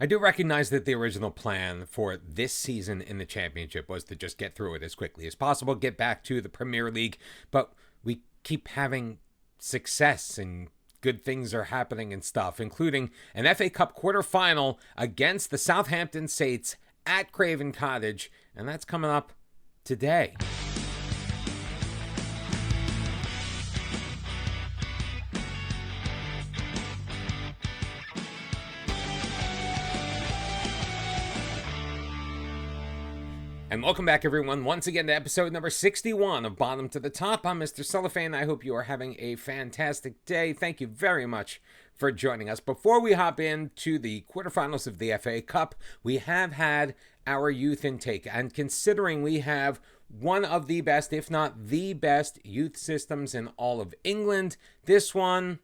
I do recognize that the original plan for this season in the Championship was to just get through it as quickly as possible, get back to the Premier League, but we keep having success and good things are happening and stuff, including an FA Cup quarterfinal against the Southampton Saints at Craven Cottage, and that's coming up today. And welcome back, everyone, once again to episode number 61 of Bottom to the Top. I'm Mr. Cellophane. I hope you are having a fantastic day. Thank you very much for joining us. Before we hop into the quarterfinals of the FA Cup, we have had our youth intake. And considering we have one of the best, if not the best, youth systems in all of England, this one,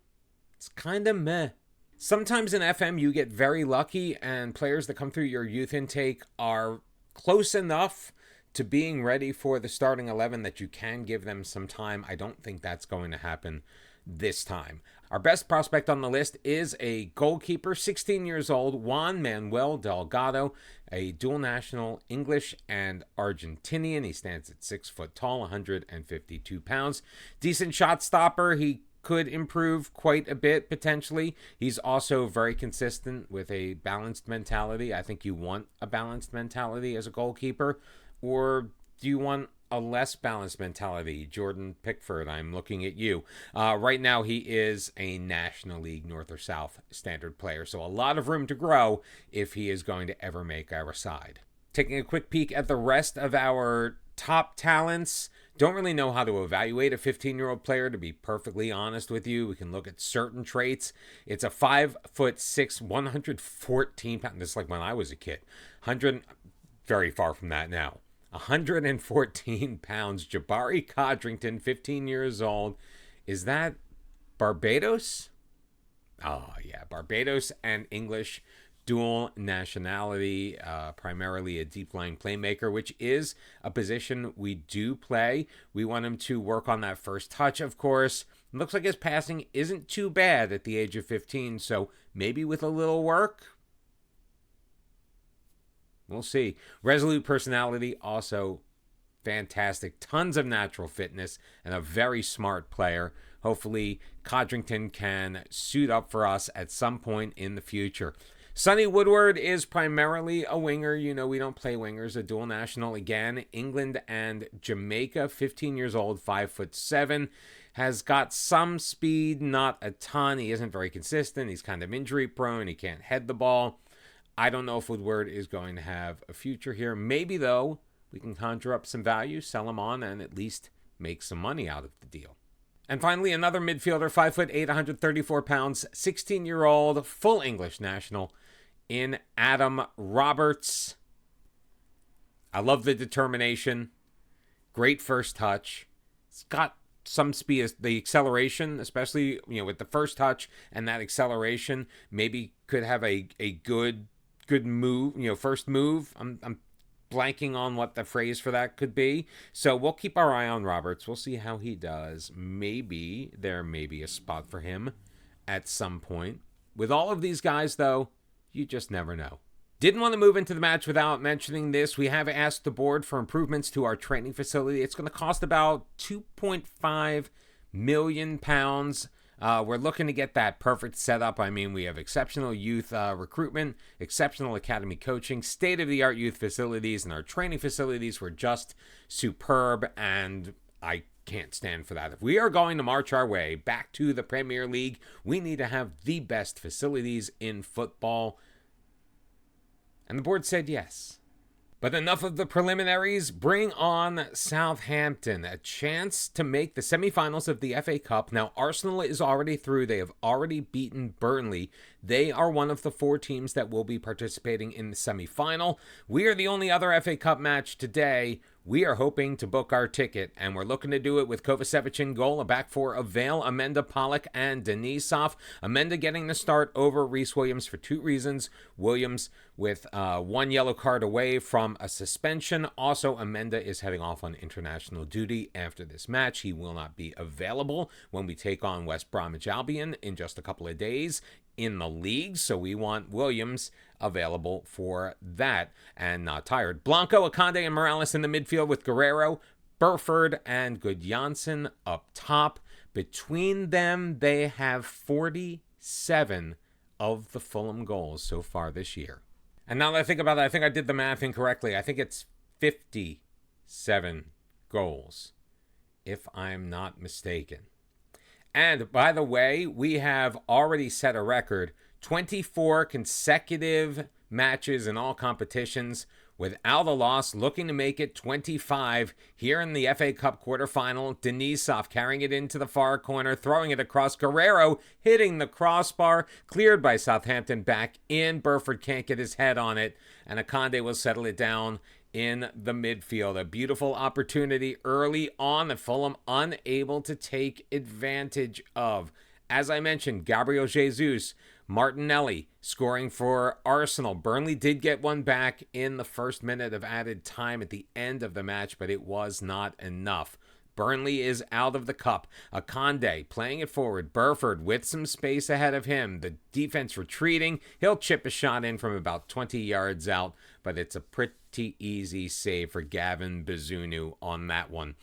it's kind of meh. Sometimes in FM, you get very lucky, and players that come through your youth intake are close enough to being ready for the starting 11 that you can give them some time. I don't think that's going to happen this time. Our best prospect on the list is a goalkeeper, 16 years old, Juan Manuel Delgado, a dual national, English and Argentinian. He stands at 6 foot tall, 152 pounds. Decent shot stopper. He could improve quite a bit, potentially. He's also very consistent with a balanced mentality. I think you want a balanced mentality as a goalkeeper. Or do you want a less balanced mentality? Jordan Pickford, I'm looking at you. Right now, he is a National League North or South standard player, so a lot of room to grow if he is going to ever make our side. Taking a quick peek at the rest of our top talents. Don't really know how to evaluate a 15-year-old player, to be perfectly honest with you. We can look at certain traits. It's a 5'6", 114 pounds. This is like when I was a kid. Very far from that now. 114 pounds. Jabari Codrington, 15 years old. Is that Barbados? Oh, yeah. Barbados and English. Dual nationality, primarily a deep-lying playmaker, which is a position we do play. We want him to work on that first touch, of course. It looks like his passing isn't too bad at the age of 15, so maybe with a little work, we'll see. Resolute personality, also fantastic. Tons of natural fitness and a very smart player. Hopefully, Codrington can suit up for us at some point in the future. Sonny Woodward is primarily a winger. You know, we don't play wingers. A dual national again. England and Jamaica. 15 years old, 5'7". Has got some speed, not a ton. He isn't very consistent. He's kind of injury prone. He can't head the ball. I don't know if Woodward is going to have a future here. Maybe, though, we can conjure up some value, sell him on, and at least make some money out of the deal. And finally, another midfielder, 5'8", 134 pounds, 16-year-old, full English national in Adam Roberts. I love the determination. Great first touch. It's got some speed. The acceleration, especially with the first touch and that acceleration, maybe could have a good move. First move. I'm blanking on what the phrase for that could be. So we'll keep our eye on Roberts. We'll see how he does. Maybe there may be a spot for him at some point. With all of these guys, though, you just never know. Didn't want to move into the match without mentioning this. We have asked the board for improvements to our training facility. It's going to cost about £2.5 million. We're looking to get that perfect setup. I mean, we have exceptional youth recruitment, exceptional academy coaching, state-of-the-art youth facilities, and our training facilities were just superb, and I can't stand for that. If we are going to march our way back to the Premier League, we need to have the best facilities in football. And the board said yes. But enough of the preliminaries. Bring on Southampton. A chance to make the semifinals of the FA Cup. Now, Arsenal is already through. They have already beaten Burnley. They are one of the 4 teams that will be participating in the semifinal. We are the only other FA Cup match today. We are hoping to book our ticket, and we're looking to do it with Kovacevic in goal, a back four of Vale, Amenda, Pollock, and Denisov. Amenda getting the start over Reece Williams for 2 reasons. Williams with 1 yellow card away from a suspension. Also, Amenda is heading off on international duty after this match. He will not be available when we take on West Bromwich Albion in just a couple of days in the league, so we want Williams available for that and not tired. Blanco, Akande, and Morales in the midfield with Guerrero, Burford, and Gudjohnsen up top. Between them, they have 47 of the Fulham goals so far this year. And now that I think about it, I think I did the math incorrectly. I think it's 57 goals, if I'm not mistaken. And by the way, we have already set a record, 24 consecutive matches in all competitions without a loss, looking to make it 25 here in the FA Cup quarterfinal. Denisov carrying it into the far corner, throwing it across. Guerrero hitting the crossbar, cleared by Southampton, back in. Burford can't get his head on it, and Akande will settle it down in the midfield. A beautiful opportunity early on that Fulham unable to take advantage of. As I mentioned, Gabriel Jesus, Martinelli scoring for Arsenal. Burnley did get one back in the first minute of added time at the end of the match, but it was not enough. Burnley is out of the cup. Akande playing it forward. Burford with some space ahead of him. The defense retreating. He'll chip a shot in from about 20 yards out, but it's a pretty easy save for Gavin Bazunu on that one.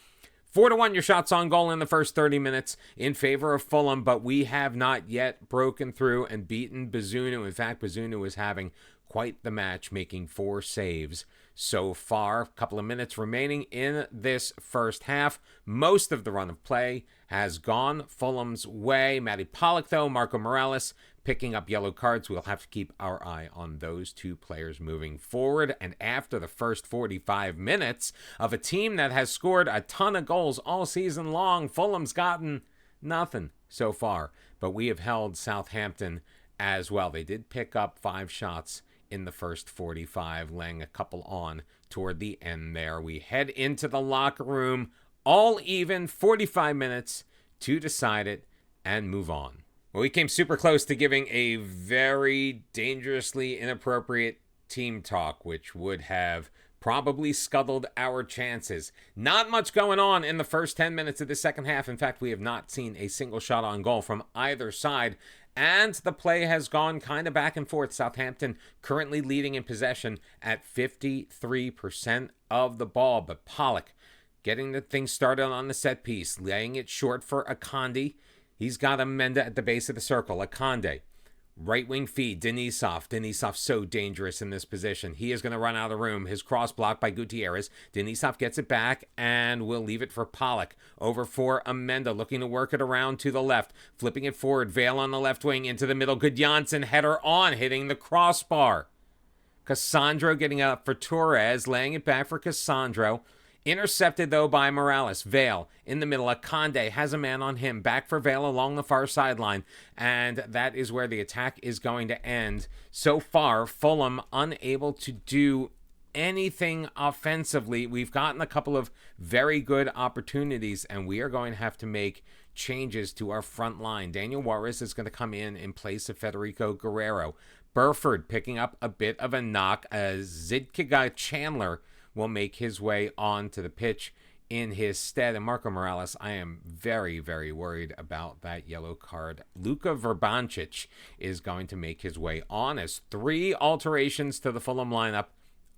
4-1 your shots on goal in the first 30 minutes in favor of Fulham, but we have not yet broken through and beaten Bazunu. In fact, Bazunu is having quite the match, making 4 saves so far. A couple of minutes remaining in this first half. Most of the run of play has gone Fulham's way. Matty Pollock, though, Marco Morales picking up yellow cards. We'll have to keep our eye on those two players moving forward. And after the first 45 minutes of a team that has scored a ton of goals all season long, Fulham's gotten nothing so far. But we have held Southampton as well. They did pick up 5 shots in the first 45, laying a couple on toward the end there. We head into the locker room, all even, 45 minutes to decide it and move on. Well, we came super close to giving a very dangerously inappropriate team talk, which would have probably scuttled our chances. Not much going on in the first 10 minutes of the second half. In fact, we have not seen a single shot on goal from either side, and the play has gone kind of back and forth. Southampton currently leading in possession at 53% of the ball, but Pollock getting the thing started on the set piece, laying it short for Akande. He's got Amenda at the base of the circle. Akande, right wing feed, Denisov. Denisov so dangerous in this position. He is going to run out of room. His cross blocked by Gutierrez. Denisov gets it back and will leave it for Pollock. Over for Amenda, looking to work it around to the left. Flipping it forward. Vale on the left wing into the middle. Gudjohnsen header on, hitting the crossbar. Cassandro getting up for Torres, laying it back for Cassandro. Intercepted, though, by Morales. Vale in the middle. Akande has a man on him. Back for Vale along the far sideline. And that is where the attack is going to end. So far, Fulham unable to do anything offensively. We've gotten a couple of very good opportunities, and we are going to have to make changes to our front line. Daniel Juarez is going to come in place of Federico Guerrero. Burford picking up a bit of a knock as Zidkiga Chandler will make his way onto the pitch in his stead. And Marco Morales, I am very, very worried about that yellow card. Luka Verbancic is going to make his way on as 3 alterations to the Fulham lineup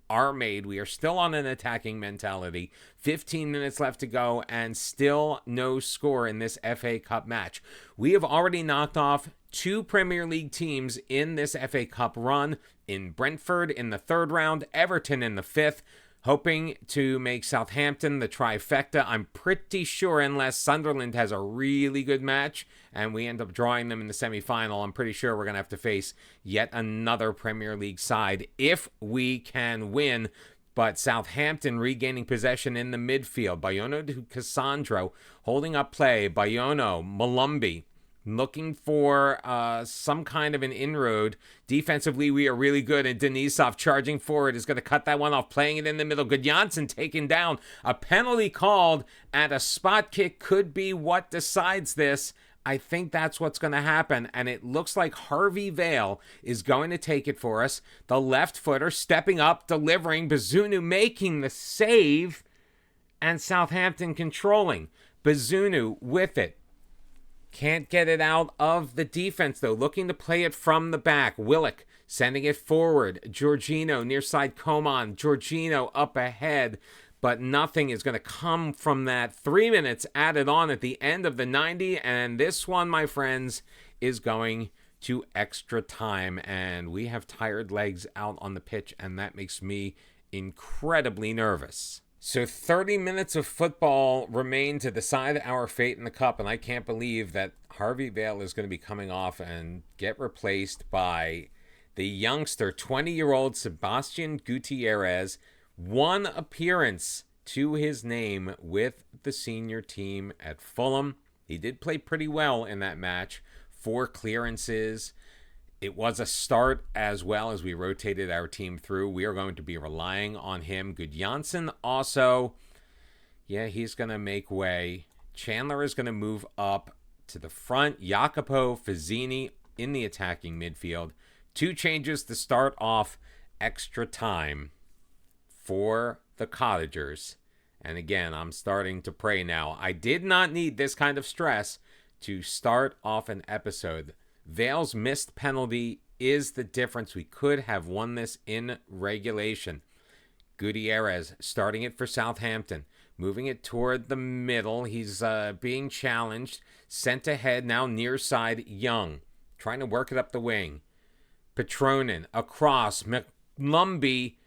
are made. We are still on an attacking mentality. 15 minutes left to go and still no score in this FA Cup match. We have already knocked off 2 Premier League teams in this FA Cup run, in Brentford in the 3rd round, Everton in the 5th. Hoping to make Southampton the trifecta. I'm pretty sure, unless Sunderland has a really good match and we end up drawing them in the semifinal, I'm pretty sure we're going to have to face yet another Premier League side if we can win. But Southampton regaining possession in the midfield. Bayono to Cassandro holding up play. Bayono, Malumbi looking for some kind of an inroad. Defensively, we are really good, and Denisov charging forward is going to cut that one off, playing it in the middle. Gudjohnsen taken down. A penalty called, and a spot kick could be what decides this. I think that's what's going to happen, and it looks like Harvey Vale is going to take it for us. The left footer stepping up, delivering. Bazunu making the save, and Southampton controlling. Bazunu with it. Can't get it out of the defense, though. Looking to play it from the back. Willock sending it forward. Jorginho near side Coman. Jorginho up ahead. But nothing is going to come from that. 3 minutes added on at the end of the 90. And this one, my friends, is going to extra time. And we have tired legs out on the pitch. And that makes me incredibly nervous. So 30 minutes of football remain to decide our fate in the cup, and I can't believe that Harvey Vale is going to be coming off and get replaced by the youngster, 20-year-old Sebastian Gutierrez. 1 appearance to his name with the senior team at Fulham. He did play pretty well in that match. 4 clearances. It was a start as well as we rotated our team through. We are going to be relying on him. Gudjonsson also, he's going to make way. Chandler is going to move up to the front. Jacopo Fazzini in the attacking midfield. 2 changes to start off extra time for the Cottagers. And again, I'm starting to pray now. I did not need this kind of stress to start off an episode. Vale's missed penalty is the difference. We could have won this in regulation. Gutierrez starting it for Southampton. Moving it toward the middle. He's being challenged. Sent ahead now near side Young. Trying to work it up the wing. Petronin across. McLumby.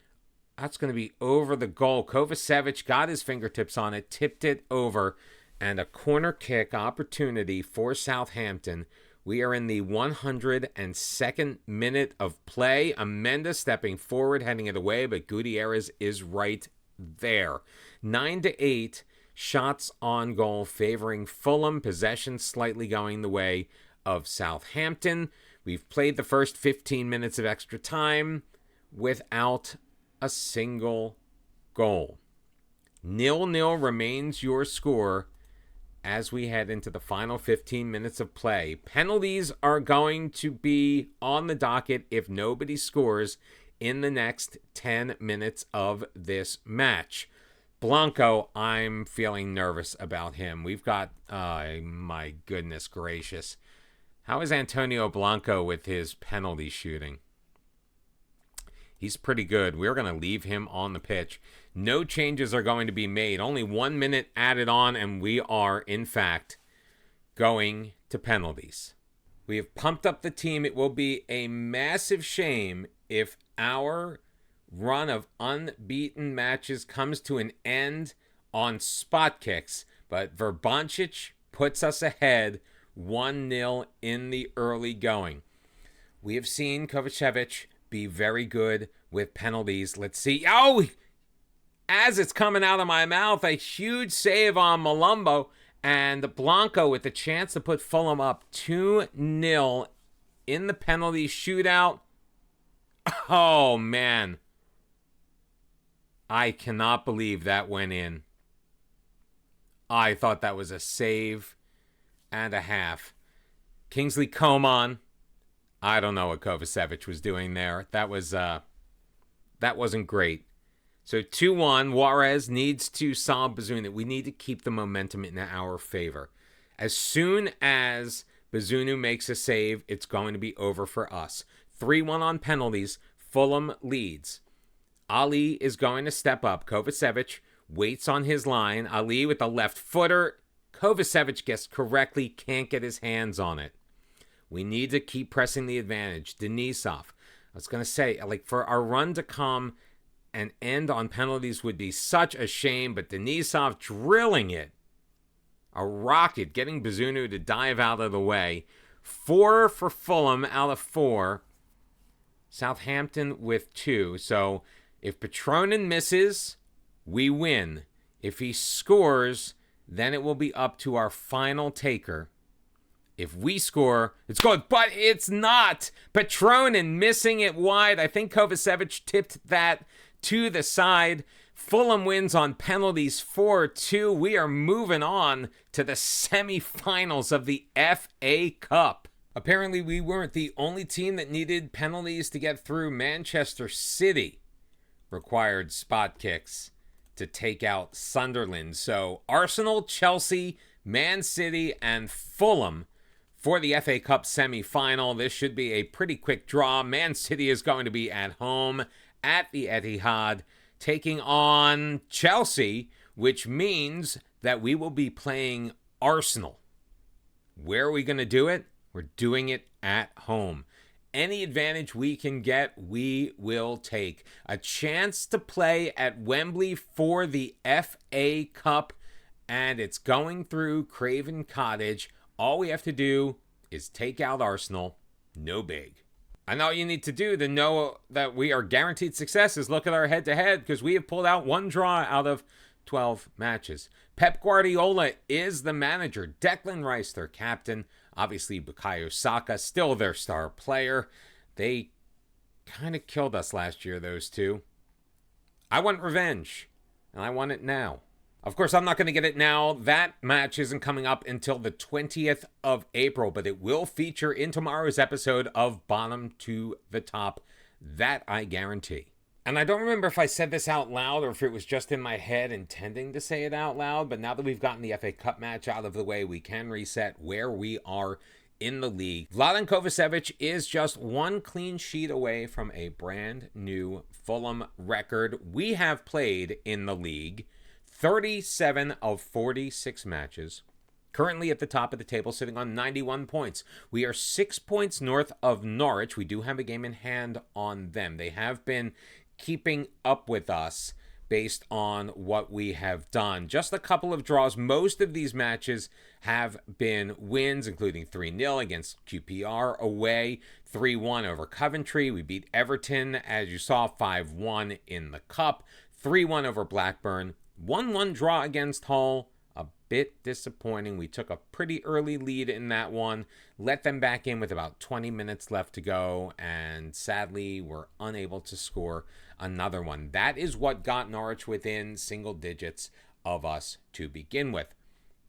That's going to be over the goal. Kovacevic got his fingertips on it. Tipped it over. And a corner kick opportunity for Southampton. We are in the 102nd minute of play. Amenda stepping forward, heading it away, but Gutierrez is right there. 9-8, shots on goal favoring Fulham. Possession slightly going the way of Southampton. We've played the first 15 minutes of extra time without a single goal. 0-0 remains your score as we head into the final 15 minutes of play. Penalties are going to be on the docket if nobody scores in the next 10 minutes of this match. Blanco, I'm feeling nervous about him. We've got, my goodness gracious. How is Antonio Blanco with his penalty shooting? He's pretty good. We're going to leave him on the pitch. No changes are going to be made. Only 1 minute added on, and we are, in fact, going to penalties. We have pumped up the team. It will be a massive shame if our run of unbeaten matches comes to an end on spot kicks. But Verbancic puts us ahead 1-0 in the early going. We have seen Kovacevic be very good with penalties. Let's see. Oh! As it's coming out of my mouth, a huge save on Malumbo. And Blanco with the chance to put Fulham up 2-0 in the penalty shootout. Oh, man. I cannot believe that went in. I thought that was a save and a half. Kingsley Coman. I don't know what Kovacevic was doing there. That wasn't great. So 2-1, Juarez needs to solve Bazunu. We need to keep the momentum in our favor. As soon as Bazunu makes a save, it's going to be over for us. 3-1 on penalties, Fulham leads. Ali is going to step up. Kovacevic waits on his line. Ali with the left footer. Kovacevic guessed correctly, can't get his hands on it. We need to keep pressing the advantage. Denisov. I was going to say, for our run to come and end on penalties would be such a shame, but Denisov drilling it. A rocket, getting Bazunu to dive out of the way. 4 for Fulham out of 4. Southampton with 2. So if Petronin misses, we win. If he scores, then it will be up to our final taker. If we score, it's good, but it's not. Petronin missing it wide. I think Kovacevic tipped that to the side. Fulham wins on penalties 4-2. We are moving on to the semifinals of the FA Cup. Apparently, we weren't the only team that needed penalties to get through. Manchester City required spot kicks to take out Sunderland. So Arsenal, Chelsea, Man City, and Fulham for the FA Cup semi-final. This should be a pretty quick draw. Man City is going to be at home at the Etihad, taking on Chelsea, which means that we will be playing Arsenal. Where are we going to do it? We're doing it at home. Any advantage we can get, we will take. A chance to play at Wembley for the FA Cup, and it's going through Craven Cottage. All we have to do is take out Arsenal. No big. And all you need to do to know that we are guaranteed success is look at our head-to-head, because we have pulled out one draw out of 12 matches. Pep Guardiola is the manager. Declan Rice, their captain. Obviously, Bukayo Saka, still their star player. They kind of killed us last year, those two. I want revenge, and I want it now. Of course, I'm not going to get it now. That match isn't coming up until the 20th of April, but it will feature in tomorrow's episode of Bottom to the Top. That I guarantee. And I don't remember if I said this out loud or if it was just in my head intending to say it out loud, but now that we've gotten the FA Cup match out of the way, we can reset where we are in the league. Vladan Kovacevic is just one clean sheet away from a brand new Fulham record. We have played in the league 37 of 46 matches. Currently at the top of the table, sitting on 91 points. We are 6 points north of Norwich. We do have a game in hand on them. They have been keeping up with us based on what we have done. Just a couple of draws. Most of these matches have been wins, including 3-0 against QPR away, 3-1 over Coventry. We beat Everton, as you saw, 5-1 in the Cup, 3-1 over Blackburn, 1-1 draw against Hull. A bit disappointing. We took a pretty early lead in that one, let them back in with about 20 minutes left to go, and sadly were unable to score another one. That is what got Norwich within single digits of us to begin with.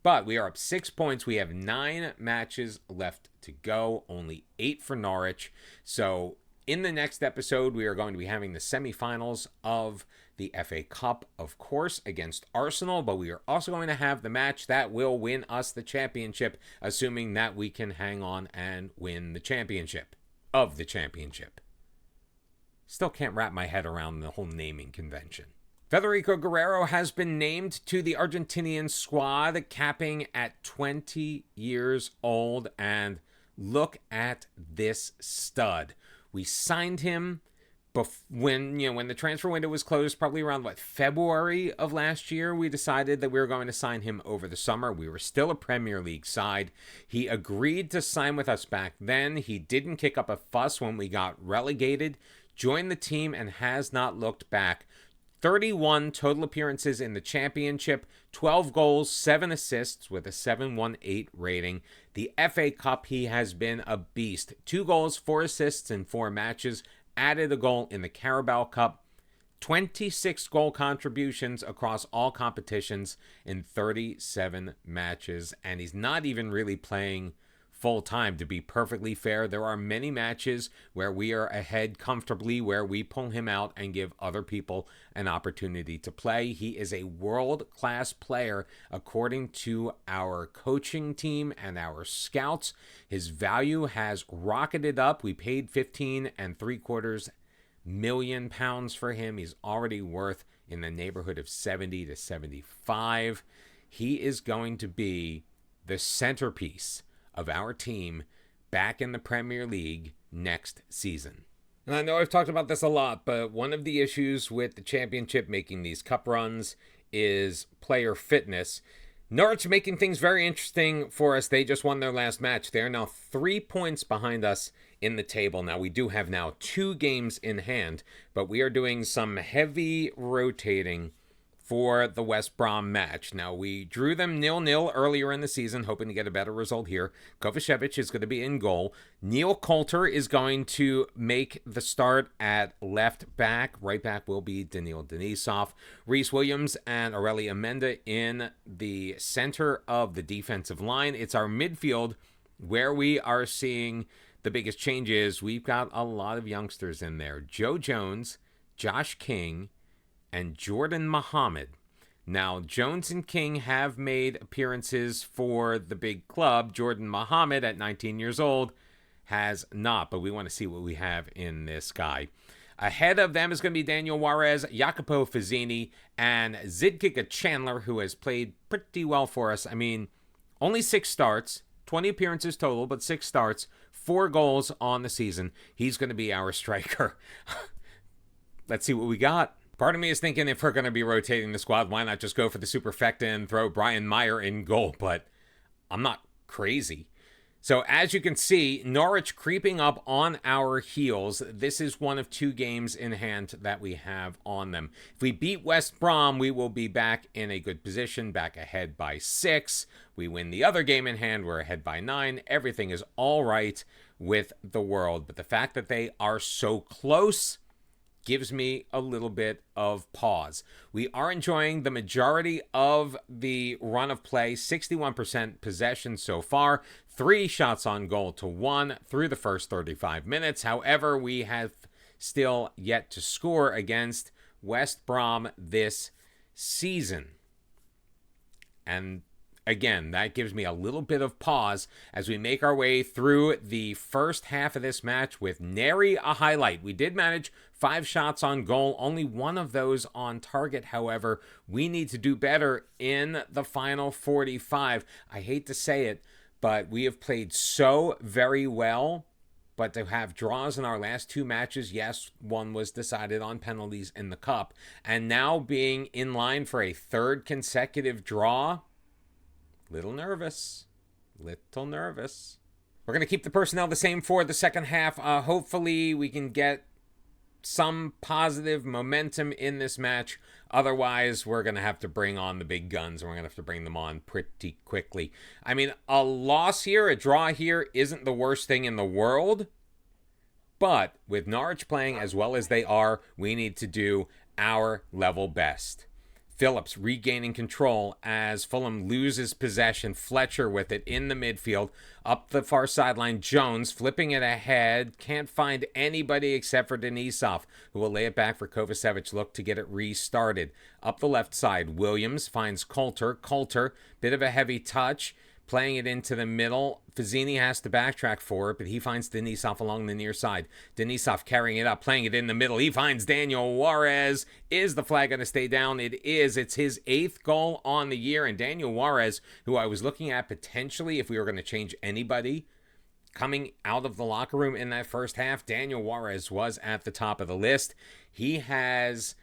But we are up 6 points. We have 9 matches left to go, only 8 for Norwich. So in the next episode, we are going to be having the semifinals of the FA Cup, of course, against Arsenal, but we are also going to have the match that will win us the championship, assuming that we can hang on and win the championship of the championship. Still can't wrap my head around the whole naming convention. Federico Guerrero has been named to the Argentinian squad, capping at 20 years old, and look at this stud. We signed him when the transfer window was closed, probably around February of last year. We decided that we were going to sign him over the summer. We were still a Premier League side. He agreed to sign with us back then. He didn't kick up a fuss when we got relegated, joined the team, and has not looked back. 31 total appearances in the championship, 12 goals, 7 assists with a 7.18 rating. The FA Cup, he has been a beast. 2 goals, 4 assists in 4 matches. Added a goal in the Carabao Cup, 26 goal contributions across all competitions in 37 matches, and he's not even really playing full time, to be perfectly fair. There are many matches where we are ahead comfortably, where we pull him out and give other people an opportunity to play. He is a world-class player according to our coaching team and our scouts. His value has rocketed up. We paid £15.75 million for him. He's already worth in the neighborhood of 70 to 75. He is going to be the centerpiece of our team back in the Premier League next season. And I know I've talked about this a lot, but one of the issues with the championship making these cup runs is player fitness. Norwich making things very interesting for us. They just won their last match. They are now 3 points behind us in the table. Now, we do have now 2 games in hand, but we are doing some heavy rotating for the West Brom match. Now, we drew them 0-0 earlier in the season, hoping to get a better result here. Kovacevic is going to be in goal. Neil Coulter is going to make the start at left back. Right back will be Daniil Denisov. Reece Williams and Aurelia Menda in the center of the defensive line. It's our midfield where we are seeing the biggest changes. We've got a lot of youngsters in there. Joe Jones, Josh King, and Jordan Muhammad. Now, Jones and King have made appearances for the big club. Jordan Muhammad, at 19 years old, has not, but we want to see what we have in this guy. Ahead of them is going to be Daniel Juarez, Jacopo Fazzini, and Zidkika Chandler, who has played pretty well for us. I mean, only 6 starts, 20 appearances total, but 6 starts, 4 goals on the season. He's going to be our striker. Let's see what we got. Part of me is thinking if we're going to be rotating the squad, why not just go for the superfecta and throw Brian Meyer in goal? But I'm not crazy. So as you can see, Norwich creeping up on our heels. This is one of 2 games in hand that we have on them. If we beat West Brom, we will be back in a good position, back ahead by 6. We win the other game in hand, we're ahead by 9. Everything is all right with the world. But the fact that they are so close gives me a little bit of pause. We are enjoying the majority of the run of play, 61% possession so far, 3 shots on goal to 1 through the first 35 minutes. However, we have still yet to score against West Brom this season. And again, that gives me a little bit of pause as we make our way through the first half of this match with nary a highlight. We did manage 5 shots on goal, only 1 of those on target. However, we need to do better in the final 45. I hate to say it, but we have played so very well. But to have draws in our last 2 matches, yes, one was decided on penalties in the cup, and now being in line for a 3rd consecutive draw, little nervous. We're going to keep the personnel the same for the second half. Hopefully we can get some positive momentum in this match. Otherwise, we're going to have to bring on the big guns, and we're going to have to bring them on pretty quickly. I mean, a loss here, a draw here, isn't the worst thing in the world. But with Norwich playing as well as they are, we need to do our level best. Phillips regaining control as Fulham loses possession. Fletcher with it in the midfield. Up the far sideline, Jones flipping it ahead. Can't find anybody except for Denisov, who will lay it back for Kovacevic. Look to get it restarted. Up the left side, Williams finds Coulter. Coulter, bit of a heavy touch. Playing it into the middle. Fazzini has to backtrack for it, but he finds Denisov along the near side. Denisov carrying it up, playing it in the middle. He finds Daniel Juarez. Is the flag going to stay down? It is. It's his 8th goal on the year. And Daniel Juarez, who I was looking at potentially if we were going to change anybody coming out of the locker room in that first half, Daniel Juarez was at the top of the list. He has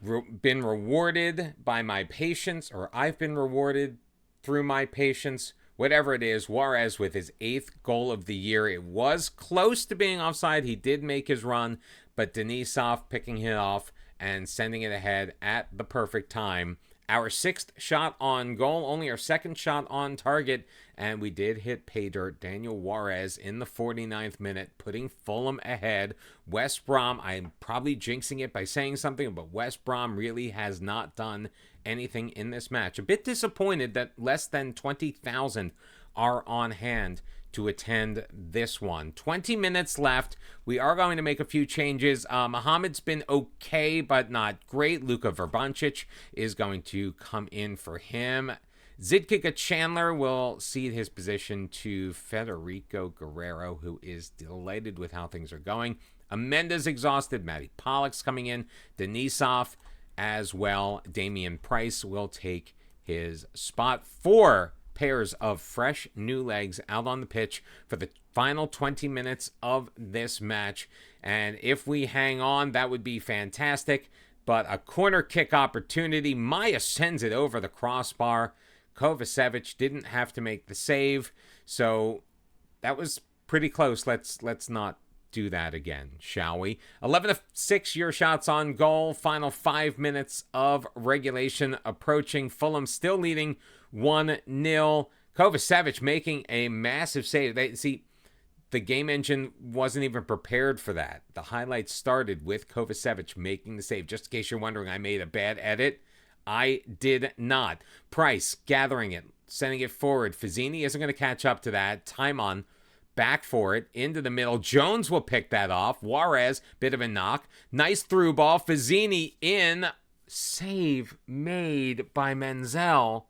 been rewarded by my patience, or I've been rewarded through my patience. Whatever it is, Juarez with his 8th goal of the year. It was close to being offside. He did make his run, but Denisov picking it off and sending it ahead at the perfect time. Our 6th shot on goal, only our 2nd shot on target, and we did hit pay dirt. Daniel Juarez in the 49th minute, putting Fulham ahead. West Brom, I'm probably jinxing it by saying something, but West Brom really has not done anything in this match. A bit disappointed that less than 20,000 are on hand to attend this one. 20 minutes left. We are going to make a few changes. Mohamed's been okay, but not great. Luka Verbancic is going to come in for him. Zidkika Chandler will cede his position to Federico Guerrero, who is delighted with how things are going. Amenda's exhausted. Matty Pollock's coming in. Denisov as well. Damian Price will take his spot. 4 pairs of fresh new legs out on the pitch for the final 20 minutes of this match. And if we hang on, that would be fantastic. But a corner kick opportunity. Maya sends it over the crossbar. Kovacevic didn't have to make the save. So that was pretty close. Let's not do that again, shall we? 11-6 your shots on goal. Final 5 minutes of regulation approaching. Fulham still leading 1-0. Kovacevic making a massive save. The game engine wasn't even prepared for that. The highlights started with Kovacevic making the save. Just in case you're wondering, I made a bad edit. I did not. Price gathering it, sending it forward. Fazzini isn't going to catch up to that. Timon back for it, into the middle. Jones will pick that off. Juarez, bit of a knock. Nice through ball. Fazzini in. save made by Menzel.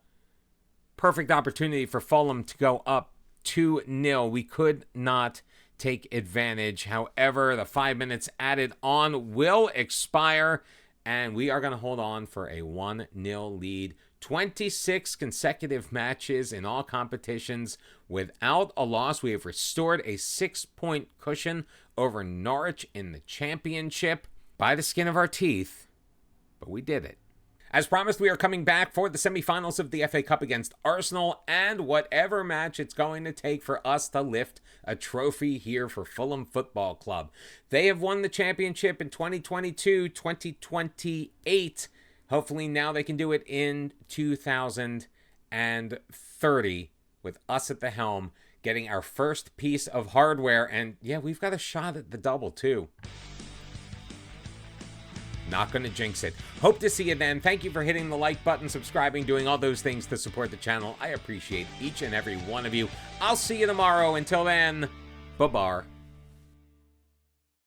Perfect opportunity for Fulham to go up 2-0. We could not take advantage. However, the 5 minutes added on will expire, and we are going to hold on for a 1-0 lead. 26 consecutive matches in all competitions without a loss. We have restored a 6-point cushion over Norwich in the championship by the skin of our teeth, but we did it. As promised, we are coming back for the semifinals of the FA Cup against Arsenal, and whatever match it's going to take for us to lift a trophy here for Fulham Football Club. They have won the championship in 2022, 2028. Hopefully now they can do it in 2030 with us at the helm, getting our first piece of hardware. And yeah, we've got a shot at the double too. Not going to jinx it. Hope to see you then. Thank you for hitting the like button, subscribing, doing all those things to support the channel. I appreciate each and every one of you. I'll see you tomorrow. Until then, bye-bye.